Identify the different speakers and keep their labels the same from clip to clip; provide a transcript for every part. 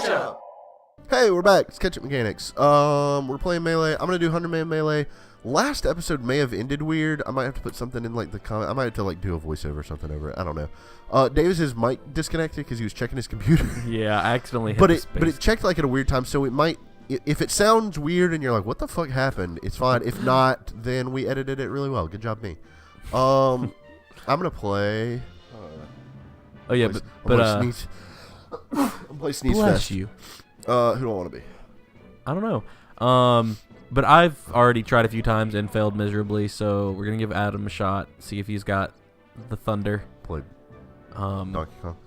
Speaker 1: Catchup!
Speaker 2: Hey, we're back. It's Catchup Mechanics. We're playing Melee. I'm going to do 100-man Melee. Last episode may have ended weird. I might have to put something in, like, the comment. I might have to, like, do a voiceover or something over it. I don't know. Davis's mic disconnected because he was checking his computer.
Speaker 3: Yeah, I accidentally hit
Speaker 2: but
Speaker 3: the
Speaker 2: it
Speaker 3: space.
Speaker 2: But it checked, like, at a weird time, so it might... If it sounds weird and you're like, what the fuck happened? It's fine. If not, then we edited it really well. Good job, me. I'm going to play...
Speaker 3: Oh, yeah, but
Speaker 2: Sneeze. I'm play Sneeze
Speaker 3: bless
Speaker 2: Fest.
Speaker 3: you.
Speaker 2: Who do I want to be?
Speaker 3: I don't know. But I've already tried a few times and failed miserably, so we're going to give Adam a shot, see if he's got the thunder.
Speaker 2: Play Donkey Kong.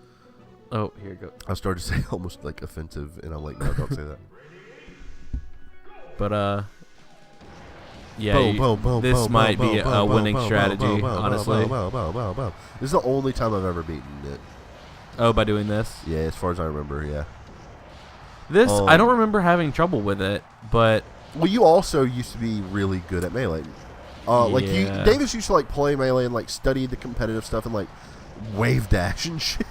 Speaker 3: Oh, here you go.
Speaker 2: I started to say almost like offensive, and I'm like, no, don't say that.
Speaker 3: But, yeah, this might be a winning strategy, honestly.
Speaker 2: This is the only time I've ever beaten it.
Speaker 3: Oh, by doing this?
Speaker 2: Yeah, as far as I remember, yeah.
Speaker 3: This, I don't remember having trouble with it, but...
Speaker 2: Well, you also used to be really good at Melee. Like, Davis used to, like, play Melee and, like, study the competitive stuff and, like, wave dash and shit.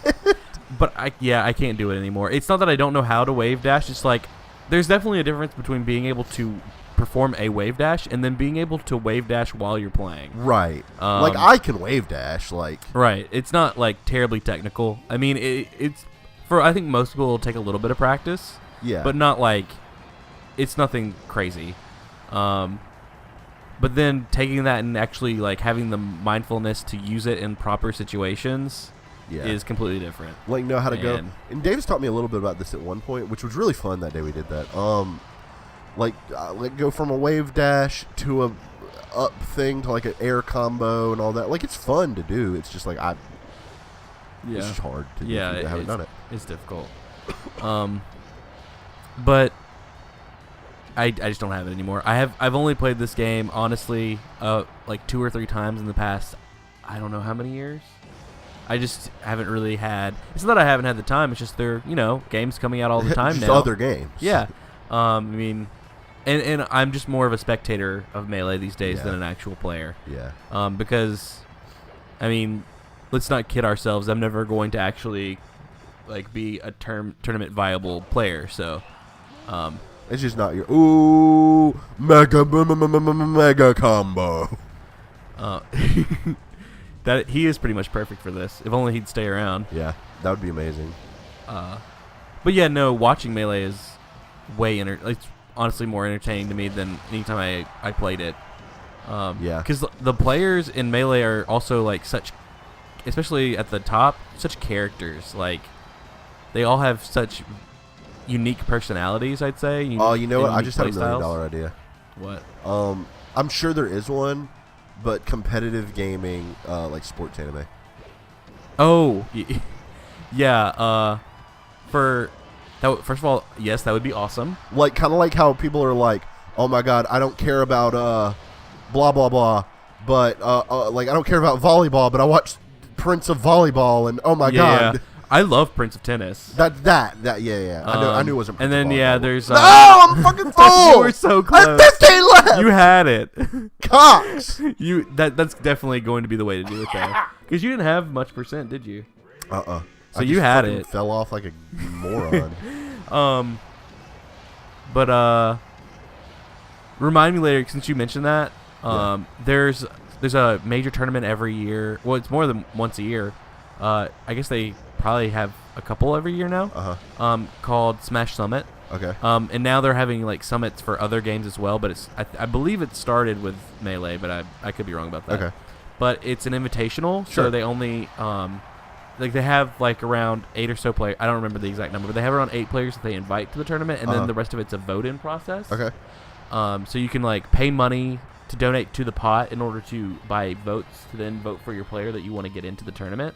Speaker 3: But, I can't do it anymore. It's not that I don't know how to wave dash. It's like, there's definitely a difference between being able to perform a wave dash and then being able to wave dash while you're playing.
Speaker 2: Right. Like, I can wave dash, like...
Speaker 3: Right. It's not, like, terribly technical. I mean, it's... I think most people will take a little bit of practice.
Speaker 2: Yeah.
Speaker 3: But not, like... It's nothing crazy. But then taking that and actually, like, having the mindfulness to use it in proper situations is completely different.
Speaker 2: Like, know how to go. And Davis taught me a little bit about this at one point, which was really fun that day we did that. Like go from a wave dash to a up thing to, like, an air combo and all that. Like, it's fun to do. It's just, like, it's just hard to do. I haven't done it.
Speaker 3: It's difficult. But... I just don't have it anymore. I've only played this game, honestly, like 2 or 3 times in the past, I don't know how many years. I just haven't really had... It's not that I haven't had the time, it's just there are, games coming out all the time
Speaker 2: just
Speaker 3: now.
Speaker 2: other games.
Speaker 3: Yeah. I mean, and I'm just more of a spectator of Melee these days than an actual player.
Speaker 2: Yeah.
Speaker 3: Because, I mean, let's not kid ourselves. I'm never going to actually, like, be a tournament viable player, so...
Speaker 2: It's just not your mega combo.
Speaker 3: That he is pretty much perfect for this. If only he'd stay around.
Speaker 2: Yeah, that would be amazing.
Speaker 3: But yeah, no, watching Melee is it's honestly more entertaining to me than anytime I played it.
Speaker 2: Yeah,
Speaker 3: because the players in Melee are also, like, such, especially at the top, such characters. Like, they all have such unique personalities, I'd say.
Speaker 2: Oh, you know what? I just had $1 million idea.
Speaker 3: What?
Speaker 2: I'm sure there is one, but competitive gaming, like sports anime.
Speaker 3: Oh, yeah. First of all, yes, that would be awesome.
Speaker 2: Like, kind of like how people are like, oh my god, I don't care about blah blah blah, but like, I don't care about volleyball, but I watched Prince of Volleyball, and oh my god.
Speaker 3: I love Prince of Tennis.
Speaker 2: Yeah. I knew it wasn't Prince
Speaker 3: and then,
Speaker 2: of Volleyball.
Speaker 3: there's...
Speaker 2: no, I'm fucking full!
Speaker 3: You were so close.
Speaker 2: I have 15 left!
Speaker 3: You had it.
Speaker 2: Cox!
Speaker 3: That's definitely going to be the way to do it, though. Because you didn't have much percent, did you?
Speaker 2: So
Speaker 3: you had it.
Speaker 2: Fell off like a moron.
Speaker 3: But, remind me later, since you mentioned that, there's a major tournament every year. Well, it's more than once a year. I guess they probably have a couple every year now. Called Smash Summit.
Speaker 2: Okay.
Speaker 3: And now they're having, like, summits for other games as well. But I believe it started with Melee, but I could be wrong about that.
Speaker 2: Okay.
Speaker 3: But it's an invitational,
Speaker 2: Sure.
Speaker 3: so they only like, they have, like, around 8 or so players. I don't remember the exact number, but they have around 8 players that they invite to the tournament, and then the rest of it's a vote-in process.
Speaker 2: Okay.
Speaker 3: So you can, like, pay money to donate to the pot in order to buy votes to then vote for your player that you want to get into the tournament.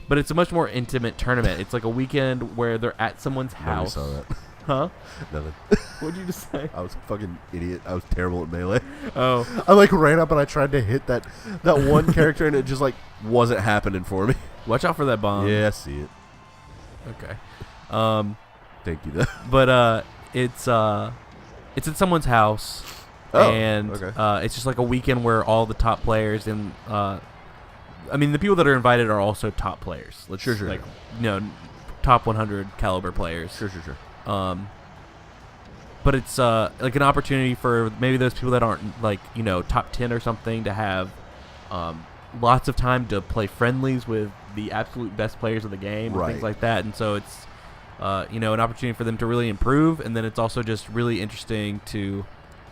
Speaker 3: But it's a much more intimate tournament. It's like a weekend where they're at someone's house.
Speaker 2: Saw that.
Speaker 3: Huh?
Speaker 2: Nothing.
Speaker 3: What'd you just say?
Speaker 2: I was a fucking idiot. I was terrible at Melee.
Speaker 3: Oh.
Speaker 2: I, like, ran up and I tried to hit that one character, and it just, like, wasn't happening for me.
Speaker 3: Watch out for that bomb.
Speaker 2: Yeah, I see it.
Speaker 3: Okay.
Speaker 2: Thank you, though.
Speaker 3: But it's at someone's house.
Speaker 2: Oh,
Speaker 3: and
Speaker 2: okay.
Speaker 3: it's just like a weekend where all the top players and I mean, the people that are invited are also top players.
Speaker 2: Sure.
Speaker 3: Like, top 100 caliber players.
Speaker 2: Sure.
Speaker 3: But it's like an opportunity for maybe those people that aren't like top 10 or something to have lots of time to play friendlies with the absolute best players of the game and things like that. And so it's an opportunity for them to really improve, and then it's also just really interesting to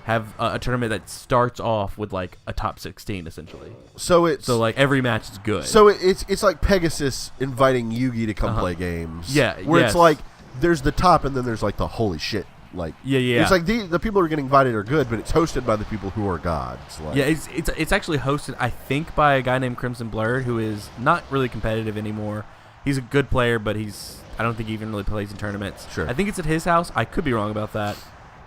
Speaker 3: have a tournament that starts off with like a top 16 essentially. So like every match is good.
Speaker 2: So it's like Pegasus inviting Yugi to come play games.
Speaker 3: Yeah,
Speaker 2: where it's like there's the top and then there's like the holy shit. Like it's like the people who are getting invited are good, but it's hosted by the people who are gods. Like.
Speaker 3: Yeah, it's actually hosted, I think, by a guy named Crimson Blurred, who is not really competitive anymore. He's a good player, but I don't think he even really plays in tournaments.
Speaker 2: Sure.
Speaker 3: I think it's at his house. I could be wrong about that.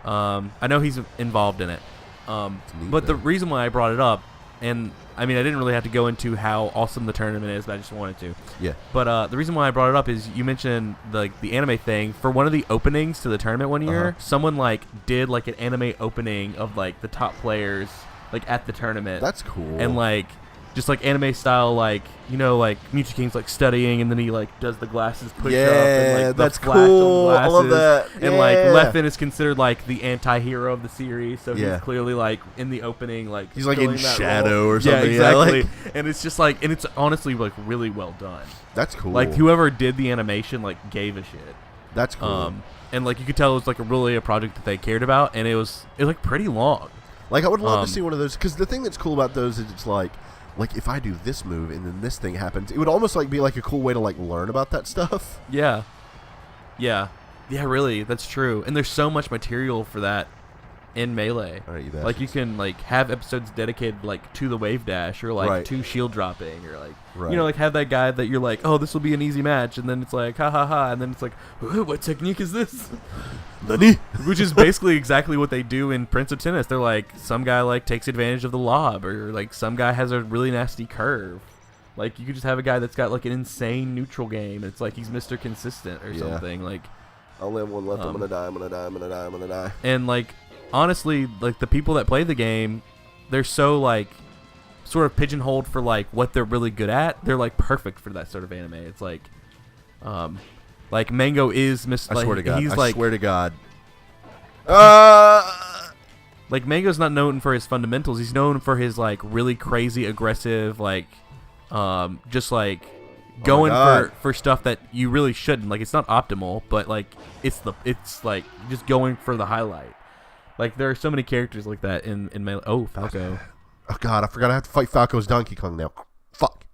Speaker 3: I know he's involved in it. But the reason why I brought it up, and I mean, I didn't really have to go into how awesome the tournament is, but I just wanted to.
Speaker 2: Yeah.
Speaker 3: But the reason why I brought it up is you mentioned the anime thing. For one of the openings to the tournament one year, someone like did like an anime opening of like the top players like at the tournament.
Speaker 2: That's cool.
Speaker 3: And like just like anime style, like like Mewtwo King's like studying, and then he like does the glasses push up, and like
Speaker 2: that's
Speaker 3: the flash
Speaker 2: cool.
Speaker 3: on the glasses.
Speaker 2: I love that.
Speaker 3: And like Leffen is considered like the anti-hero of the series, so he's clearly like in the opening, like
Speaker 2: he's like in shadow
Speaker 3: role.
Speaker 2: or something.
Speaker 3: Yeah, exactly.
Speaker 2: Like,
Speaker 3: and it's just like, and it's honestly like really well done.
Speaker 2: That's cool.
Speaker 3: Like whoever did the animation like gave a shit.
Speaker 2: That's cool.
Speaker 3: And like you could tell it was like a project that they cared about, and it was like pretty long.
Speaker 2: Like I would love to see one of those, because the thing that's cool about those is it's like if I do this move and then this thing happens, it would almost like be like a cool way to like learn about that stuff.
Speaker 3: Yeah, really, that's true. And there's so much material for that in Melee.
Speaker 2: All right, you
Speaker 3: like you can like have episodes dedicated like to the wave dash, or like to shield dropping, or like like have that guy that you're like, oh, this will be an easy match, and then it's like ha ha ha, and then it's like, what technique is this?
Speaker 2: Nani?
Speaker 3: Which is basically exactly what they do in Prince of Tennis. They're like, some guy like takes advantage of the lob, or like some guy has a really nasty curve. Like you could just have a guy that's got like an insane neutral game. It's like he's Mr. Consistent or something. Like
Speaker 2: I only have one left. I'm gonna die.
Speaker 3: And like honestly, like the people that play the game, they're so like sort of pigeonholed for like what they're really good at. They're like perfect for that sort of anime. It's like Mango is Mr.
Speaker 2: I swear to God.
Speaker 3: He's
Speaker 2: I swear to God.
Speaker 3: Like Mango's not known for his fundamentals. He's known for his like really crazy aggressive, like just like going for stuff that you really shouldn't. Like it's not optimal, but like it's like just going for the highlight. Like there are so many characters like that in Melee. Oh, Falco.
Speaker 2: Oh God, I forgot I have to fight Falco's Donkey Kong now. Fuck.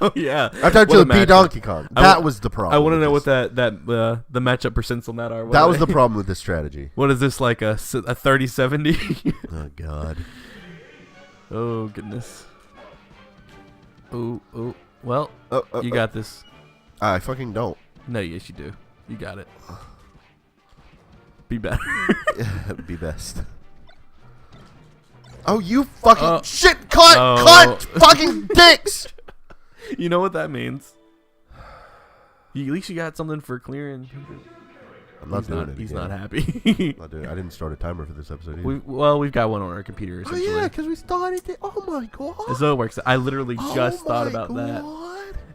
Speaker 3: Oh yeah.
Speaker 2: I tried to beat Donkey Kong. That was the problem.
Speaker 3: I want to know what the matchup percents on that are.
Speaker 2: That was the problem with this strategy.
Speaker 3: What is this, like a 30-70?
Speaker 2: Oh God.
Speaker 3: Oh goodness. Oh. Well, you got this.
Speaker 2: I fucking don't.
Speaker 3: No, yes you do. You got it. Be better.
Speaker 2: Be best. Oh, you fucking shit! Cunt! Fucking dicks!
Speaker 3: You know what that means. At least you got something for clearing.
Speaker 2: I'm not doing it.
Speaker 3: He's
Speaker 2: again.
Speaker 3: not happy.
Speaker 2: Not doing it. I didn't start a timer for this episode either.
Speaker 3: We've got one on our computer.
Speaker 2: Oh yeah, because we started it. Oh my God.
Speaker 3: So it works. I literally just thought about that.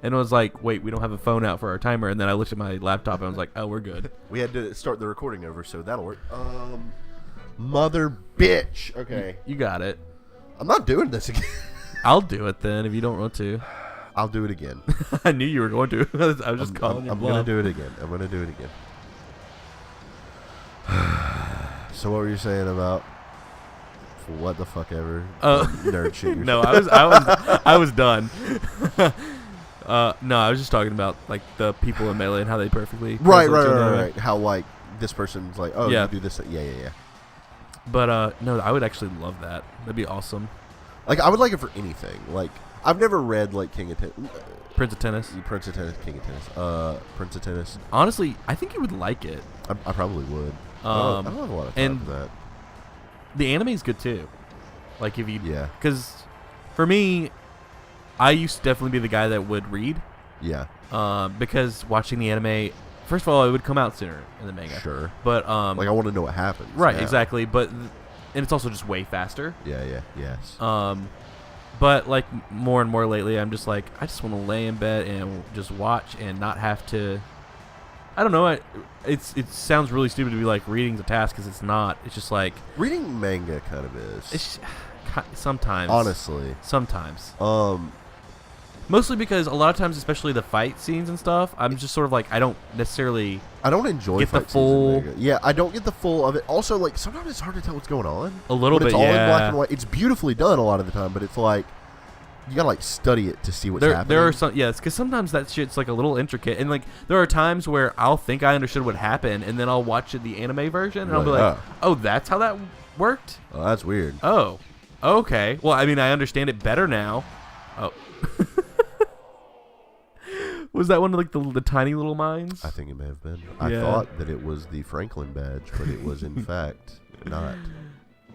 Speaker 3: And I was like, wait, we don't have a phone out for our timer. And then I looked at my laptop and I was like, oh, we're good.
Speaker 2: We had to start the recording over, so that'll work. Mother bitch. Okay.
Speaker 3: You got it.
Speaker 2: I'm not doing this again.
Speaker 3: I'll do it then if you don't want to.
Speaker 2: I'll do it again.
Speaker 3: I knew you were going to. I was just calling you.
Speaker 2: I'm going to do it again. I'm going to do it again. So what were you saying about what the fuck ever nerd shit?
Speaker 3: No, I was done. No, I was just talking about like the people in Melee and how they perfectly
Speaker 2: right. How like this person's like, oh, you do this. Yeah.
Speaker 3: But no, I would actually love that. That'd be awesome.
Speaker 2: Like I would like it for anything. Like I've never read like
Speaker 3: Prince of Tennis,
Speaker 2: King of Tennis, Prince of Tennis.
Speaker 3: Honestly, I think you would like it.
Speaker 2: I probably would. I don't have a lot of time for that.
Speaker 3: The anime is good too. Like if you,
Speaker 2: because
Speaker 3: for me, I used to definitely be the guy that would read.
Speaker 2: Yeah.
Speaker 3: Because watching the anime, first of all, it would come out sooner in the manga.
Speaker 2: Sure.
Speaker 3: But
Speaker 2: like I want to know what happens.
Speaker 3: Right. Now. Exactly. But and it's also just way faster.
Speaker 2: Yes.
Speaker 3: But like more and more lately, I'm just like I just want to lay in bed and just watch and not have to I don't know. It sounds really stupid to be like reading's a task because it's not. It's just like
Speaker 2: reading manga kind of is.
Speaker 3: it's sometimes.
Speaker 2: Honestly,
Speaker 3: sometimes. Mostly because a lot of times, especially the fight scenes and stuff, I'm just sort of like I don't
Speaker 2: enjoy
Speaker 3: get
Speaker 2: fight
Speaker 3: the full.
Speaker 2: scenes in manga. Yeah, I don't get the full of it. Also, like sometimes it's hard to tell what's going on.
Speaker 3: A little
Speaker 2: when
Speaker 3: bit,
Speaker 2: it's all
Speaker 3: yeah.
Speaker 2: in black and white. It's beautifully done a lot of the time, but it's like you gotta like study it to see what's happening.
Speaker 3: There are some, yes, because sometimes that shit's like a little intricate, and like there are times where I'll think I understood what happened, and then I'll watch the anime version, and I'll be like, oh, that's how that worked.
Speaker 2: Oh, that's weird.
Speaker 3: Oh, okay. Well, I mean, I understand it better now. Oh. Was that one of like the tiny little mines?
Speaker 2: I think it may have been.
Speaker 3: Yeah.
Speaker 2: I thought that it was the Franklin badge, but it was in fact not.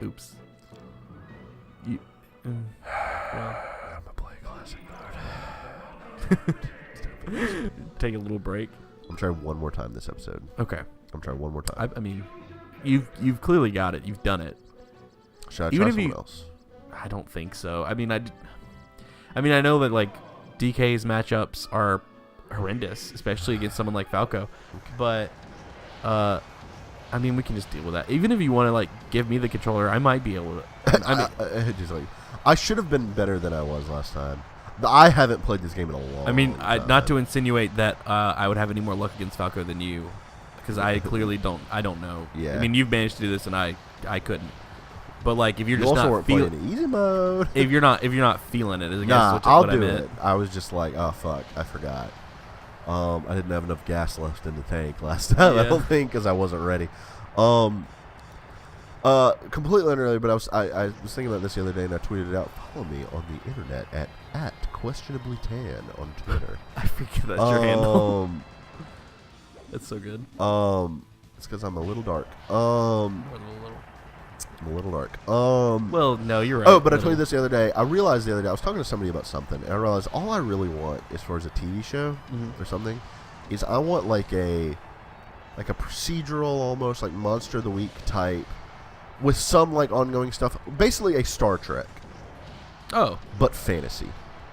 Speaker 3: Oops. Well.
Speaker 2: I'm a play classic mode.
Speaker 3: Take a little break.
Speaker 2: I'm trying one more time this episode.
Speaker 3: Okay.
Speaker 2: I'm trying one more time.
Speaker 3: I mean, you've clearly got it. You've done it.
Speaker 2: Should I try someone else?
Speaker 3: I don't think so. I mean, I know that like DK's matchups are horrendous, especially against someone like Falco.
Speaker 2: Okay.
Speaker 3: But I mean, we can just deal with that. Even if you want to like give me the controller, I might be able to. I mean,
Speaker 2: just like I should have been better than I was last time. I haven't played this game in a long time.
Speaker 3: I mean, not to insinuate that I would have any more luck against Falco than you, because I clearly don't. I don't know.
Speaker 2: Yeah.
Speaker 3: I mean, you've managed to do this, and I couldn't. But like, if you're
Speaker 2: you
Speaker 3: just
Speaker 2: also
Speaker 3: not
Speaker 2: weren't playing easy mode.
Speaker 3: if you're not feeling it, I guess
Speaker 2: nah,
Speaker 3: what
Speaker 2: I'll
Speaker 3: I
Speaker 2: do
Speaker 3: meant.
Speaker 2: it. I was just like, oh fuck, I forgot. I didn't have enough gas left in the tank last time.
Speaker 3: Yeah.
Speaker 2: I don't think because I wasn't ready. Completely unrelated, but I was thinking about this the other day and I tweeted it out. Follow me on the internet at questionably tan on Twitter.
Speaker 3: I forget that's your handle. That's so good.
Speaker 2: It's because I'm a little dark. I'm a little dark.
Speaker 3: Well, no, you're right.
Speaker 2: Oh, but I told you this the other day. I realized the other day I was talking to somebody about something, and I realized all I really want, as far as a TV show or something, is I want like a procedural, almost like Monster of the Week type, with some like ongoing stuff. Basically, a Star Trek.
Speaker 3: Oh,
Speaker 2: but fantasy.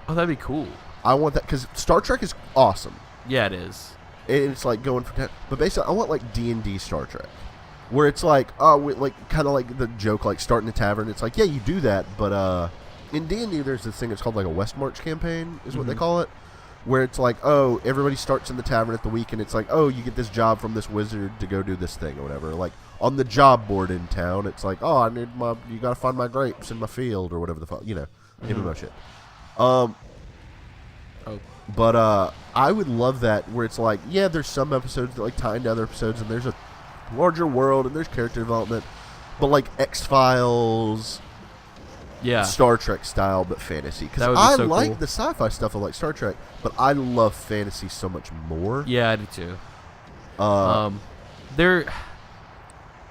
Speaker 3: Oh, that'd be cool.
Speaker 2: I want that because Star Trek is awesome.
Speaker 3: Yeah, it is.
Speaker 2: It's like going for 10. But basically, I want like D&D Star Trek. Where it's like, oh, like kind of like the joke, like starting the tavern. It's like, yeah, you do that, but in D&D, there's this thing. It's called like a West March campaign, is what they call it. Where it's like, oh, everybody starts in the tavern at the week, and it's like, oh, you get this job from this wizard to go do this thing or whatever. Like on the job board in town, it's like, oh, you gotta find my grapes in my field or whatever the fuck, MMO shit. But I would love that where it's like, yeah, there's some episodes that like tie into other episodes, and there's a larger world and there's character development, but like X-Files, Star Trek style, but fantasy. Because I like the sci-fi stuff of like Star Trek, but I love fantasy so much more.
Speaker 3: Yeah, I do too.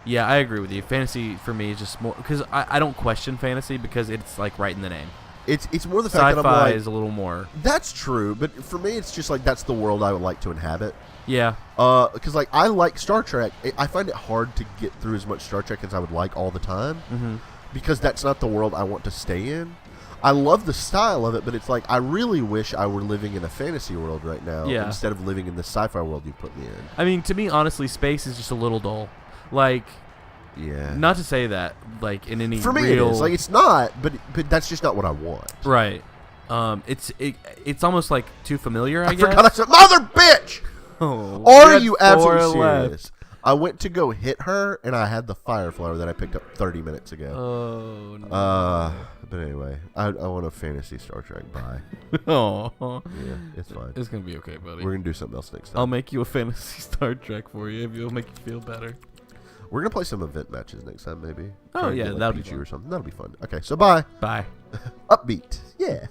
Speaker 3: Yeah, I agree with you. Fantasy for me is just more because I don't question fantasy because it's like right in the name.
Speaker 2: It's more the fact that I'm like,
Speaker 3: sci-fi is a little more.
Speaker 2: That's true, but for me, it's just like that's the world I would like to inhabit.
Speaker 3: Yeah.
Speaker 2: Because like I like Star Trek. I find it hard to get through as much Star Trek as I would like all the time. Because that's not the world I want to stay in. I love the style of it, but it's like I really wish I were living in a fantasy world right now instead of living in the sci-fi world you put me in.
Speaker 3: I mean, to me, honestly, space is just a little dull. Like, not to say that, like, in any
Speaker 2: for me it is. Like, it's not, but that's just not what I want.
Speaker 3: Right. It's almost like too familiar, I guess.
Speaker 2: Forgot I said, mother bitch!
Speaker 3: Oh,
Speaker 2: are you absolutely serious? I went to go hit her, and I had the fire flower that I picked up 30 minutes ago.
Speaker 3: Oh, no.
Speaker 2: But anyway, I want a fantasy Star Trek. Bye.
Speaker 3: Oh.
Speaker 2: Yeah, it's fine.
Speaker 3: It's going to be okay, buddy.
Speaker 2: We're going to do something else next time.
Speaker 3: I'll make you a fantasy Star Trek for you if it'll make you feel better.
Speaker 2: We're going to play some event matches next time, maybe.
Speaker 3: Oh, yeah, that'll be
Speaker 2: Pikachu
Speaker 3: fun.
Speaker 2: or something. That'll be fun. Okay, so bye.
Speaker 3: Bye.
Speaker 2: Upbeat. Yeah.